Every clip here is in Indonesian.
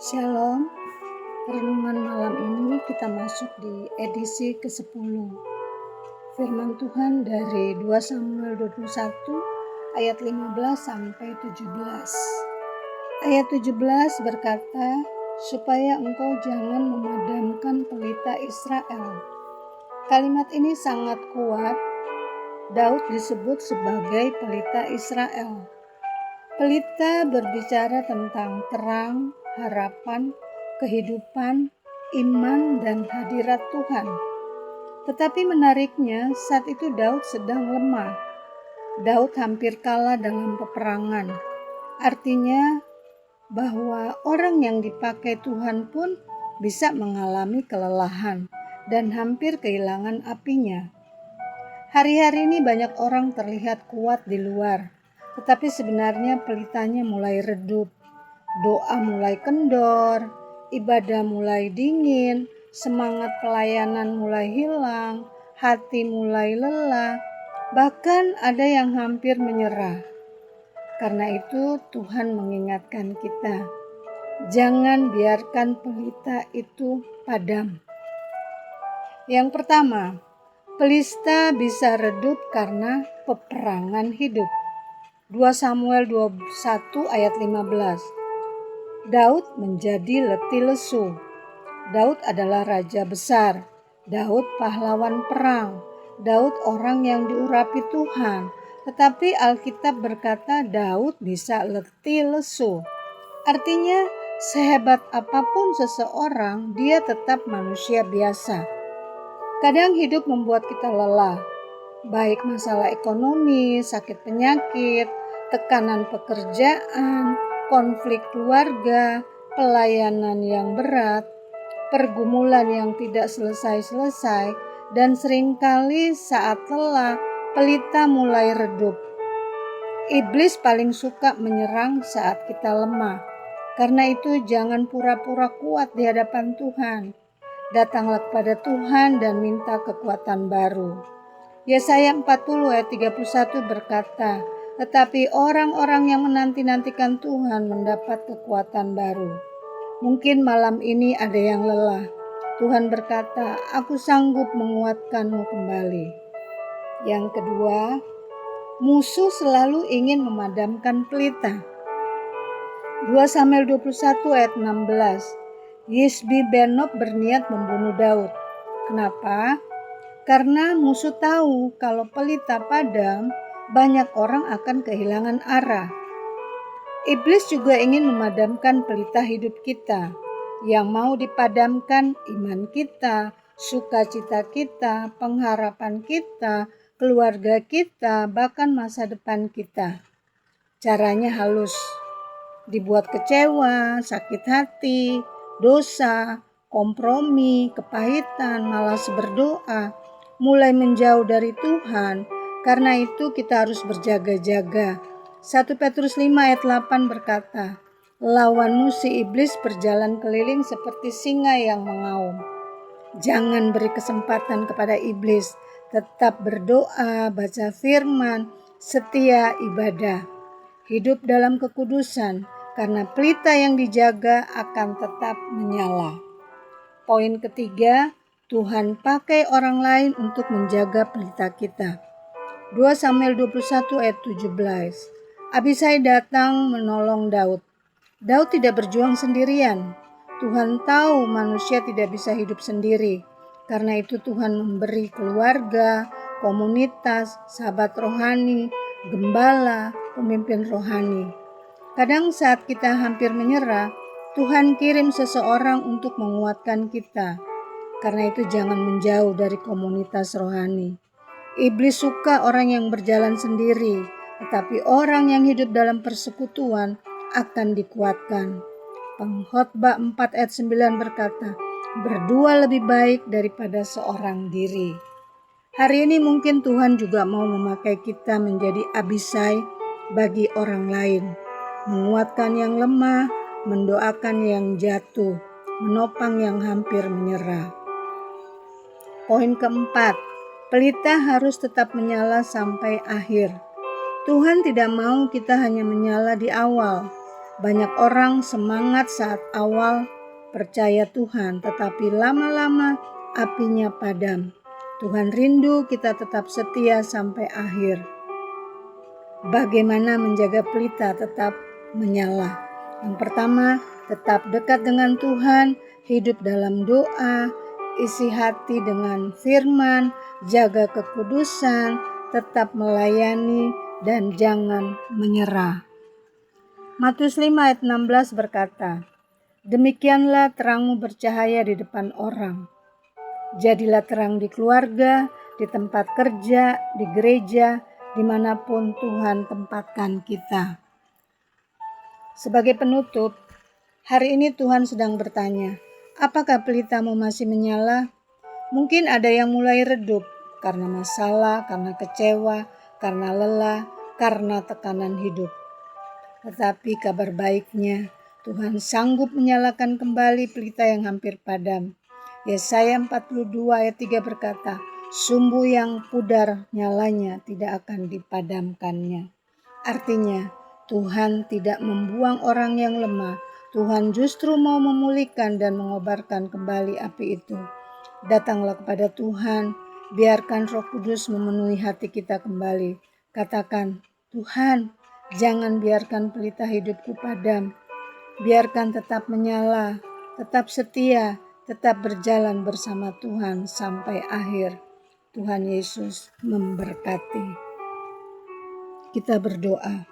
Shalom, renungan malam ini kita masuk di edisi ke-10. Firman Tuhan dari 2 Samuel 21 ayat 15 sampai 17. Ayat 17 berkata, supaya engkau jangan memadamkan pelita Israel. Kalimat ini sangat kuat. Daud disebut sebagai pelita Israel. Pelita berbicara tentang terang, harapan, kehidupan, iman, dan hadirat Tuhan. Tetapi menariknya, saat itu Daud sedang lemah. Daud hampir kalah dalam peperangan. Artinya bahwa orang yang dipakai Tuhan pun bisa mengalami kelelahan dan hampir kehilangan apinya. Hari-hari ini banyak orang terlihat kuat di luar, tetapi sebenarnya pelitanya mulai redup. Doa mulai kendor, ibadah mulai dingin, semangat pelayanan mulai hilang, hati mulai lelah, bahkan ada yang hampir menyerah. Karena itu Tuhan mengingatkan kita, jangan biarkan pelita itu padam. Yang pertama, pelita bisa redup karena peperangan hidup. 2 Samuel 21 ayat 15. Daud menjadi letih lesu. Daud adalah raja besar. Daud pahlawan perang. Daud orang yang diurapi Tuhan. Tetapi Alkitab berkata Daud bisa letih lesu. Artinya sehebat apapun seseorang, dia tetap manusia biasa. Kadang hidup membuat kita lelah. Baik masalah ekonomi, sakit penyakit, tekanan pekerjaan, konflik keluarga, pelayanan yang berat, pergumulan yang tidak selesai-selesai, dan seringkali saat lelah, pelita mulai redup. Iblis paling suka menyerang saat kita lemah. Karena itu jangan pura-pura kuat di hadapan Tuhan. Datanglah kepada Tuhan dan minta kekuatan baru. Yesaya 40 ayat 31 berkata, tetapi orang-orang yang menanti-nantikan Tuhan mendapat kekuatan baru. Mungkin malam ini ada yang lelah. Tuhan berkata, aku sanggup menguatkanmu kembali. Yang kedua, musuh selalu ingin memadamkan pelita. 2 Samuel 21 ayat 16. Yisbi Benob berniat membunuh Daud. Kenapa? Karena musuh tahu kalau pelita padam, banyak orang akan kehilangan arah. Iblis juga ingin memadamkan pelita hidup kita. Yang mau dipadamkan iman kita, sukacita kita, pengharapan kita, keluarga kita, bahkan masa depan kita. Caranya halus. Dibuat kecewa, sakit hati, dosa, kompromi, kepahitan, malas berdoa, mulai menjauh dari Tuhan. Karena itu kita harus berjaga-jaga. 1 Petrus 5 ayat 8 berkata, lawanmu si iblis berjalan keliling seperti singa yang mengaum. Jangan beri kesempatan kepada iblis. Tetap berdoa, baca firman, setia ibadah. Hidup dalam kekudusan, karena pelita yang dijaga akan tetap menyala. Poin ketiga, Tuhan pakai orang lain untuk menjaga pelita kita. 2 Samuel 21 ayat 17. Abisai datang menolong Daud. Daud tidak berjuang sendirian. Tuhan tahu manusia tidak bisa hidup sendiri. Karena itu Tuhan memberi keluarga, komunitas, sahabat rohani, gembala, pemimpin rohani. Kadang saat kita hampir menyerah, Tuhan kirim seseorang untuk menguatkan kita. Karena itu jangan menjauh dari komunitas rohani. Iblis suka orang yang berjalan sendiri, tetapi orang yang hidup dalam persekutuan akan dikuatkan. Pengkhotbah 4 ayat 9 berkata, berdua lebih baik daripada seorang diri. Hari ini mungkin Tuhan juga mau memakai kita menjadi Abisai bagi orang lain. Menguatkan yang lemah, mendoakan yang jatuh, menopang yang hampir menyerah. Poin keempat, pelita harus tetap menyala sampai akhir. Tuhan tidak mau kita hanya menyala di awal. Banyak orang semangat saat awal percaya Tuhan, tetapi lama-lama apinya padam. Tuhan rindu kita tetap setia sampai akhir. Bagaimana menjaga pelita tetap menyala? Yang pertama, tetap dekat dengan Tuhan, hidup dalam doa, isi hati dengan firman, jaga kekudusan, tetap melayani, dan jangan menyerah. Matius 5 ayat 16 berkata, "Demikianlah terangmu bercahaya di depan orang. Jadilah terang di keluarga, di tempat kerja, di gereja, dimanapun Tuhan tempatkan kita." Sebagai penutup, hari ini Tuhan sedang bertanya, apakah pelitamu masih menyala? Mungkin ada yang mulai redup karena masalah, karena kecewa, karena lelah, karena tekanan hidup. Tetapi kabar baiknya, Tuhan sanggup menyalakan kembali pelita yang hampir padam. Yesaya 42 ayat 3 berkata, "Sumbu yang pudar nyalanya tidak akan dipadamkannya." Artinya, Tuhan tidak membuang orang yang lemah. Tuhan justru mau memulihkan dan mengobarkan kembali api itu. Datanglah kepada Tuhan, biarkan Roh Kudus memenuhi hati kita kembali. Katakan, "Tuhan, jangan biarkan pelita hidupku padam. Biarkan tetap menyala, tetap setia, tetap berjalan bersama Tuhan sampai akhir." Tuhan Yesus memberkati. Kita berdoa.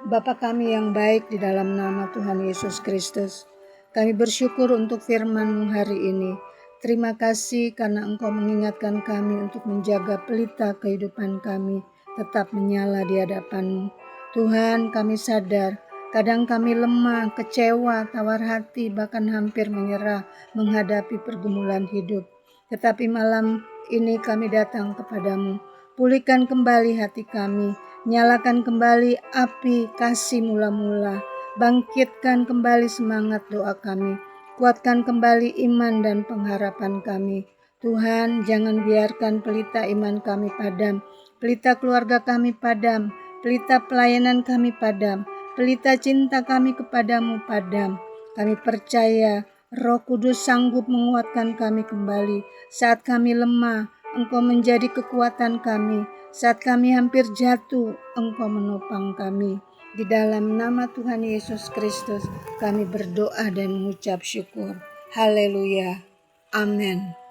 Bapa kami yang baik, di dalam nama Tuhan Yesus Kristus, kami bersyukur untuk firman-Mu hari ini. Terima kasih karena Engkau mengingatkan kami untuk menjaga pelita kehidupan kami tetap menyala di hadapan-Mu. Tuhan, kami sadar kadang kami lemah, kecewa, tawar hati, bahkan hampir menyerah menghadapi pergumulan hidup. Tetapi malam ini kami datang kepadamu. Pulihkan kembali hati kami, nyalakan kembali api kasih mula-mula, bangkitkan kembali semangat doa kami, kuatkan kembali iman dan pengharapan kami. Tuhan, jangan biarkan pelita iman kami padam, pelita keluarga kami padam, pelita pelayanan kami padam, pelita cinta kami kepadamu padam. Kami percaya Roh Kudus sanggup menguatkan kami kembali. Saat kami lemah, Engkau menjadi kekuatan kami. Saat kami hampir jatuh, Engkau menopang kami. Di dalam nama Tuhan Yesus Kristus, kami berdoa dan mengucap syukur. Haleluya. Amin.